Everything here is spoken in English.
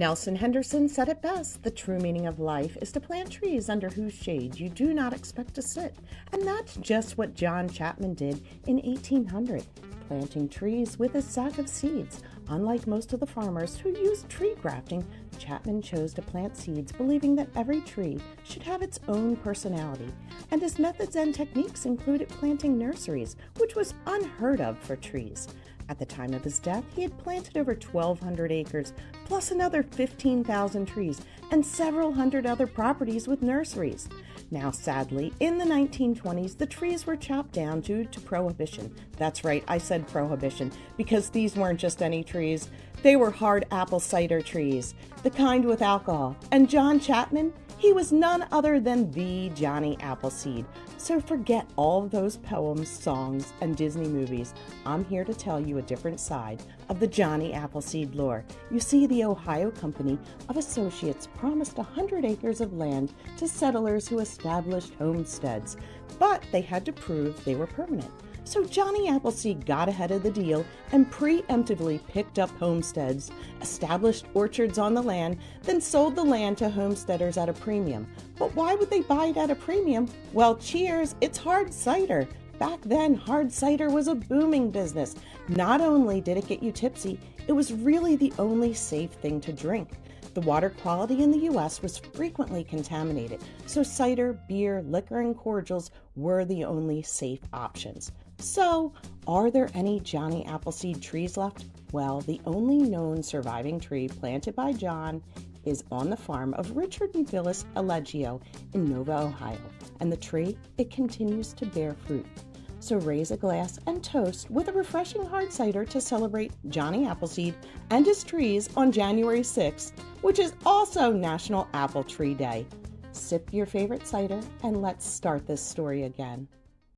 Nelson Henderson said it best: the true meaning of life is to plant trees under whose shade you do not expect to sit. And that's just what John Chapman did in 1800, planting trees with a sack of seeds. Unlike most of the farmers who used tree grafting, Chapman chose to plant seeds believing that every tree should have its own personality, and his methods and techniques included planting nurseries, which was unheard of for trees. At the time of his death, he had planted over 1,200 acres, plus another 15,000 trees, and several hundred other properties with nurseries. Now, sadly, in the 1920s, the trees were chopped down due to prohibition. That's right, I said prohibition, because these weren't just any trees. They were hard apple cider trees, the kind with alcohol. And John Chapman, he was none other than the Johnny Appleseed. So forget all of those poems, songs, and Disney movies. I'm here to tell you a different side of the Johnny Appleseed lore. You see, the Ohio Company of Associates promised 100 acres of land to settlers who established homesteads, but they had to prove they were permanent. So Johnny Appleseed got ahead of the deal and preemptively picked up homesteads, established orchards on the land, then sold the land to homesteaders at a premium. But why would they buy it at a premium? Well, cheers, it's hard cider. Back then, hard cider was a booming business. Not only did it get you tipsy, it was really the only safe thing to drink. The water quality in the U.S. was frequently contaminated, so cider, beer, liquor, and cordials were the only safe options. So, are there any Johnny Appleseed trees left? Well, the only known surviving tree planted by John is on the farm of Richard and Phyllis Allegio in Nova, Ohio. And the tree, it continues to bear fruit. So raise a glass and toast with a refreshing hard cider to celebrate Johnny Appleseed and his trees on January 6th, which is also National Apple Tree Day. Sip your favorite cider and let's start this story again.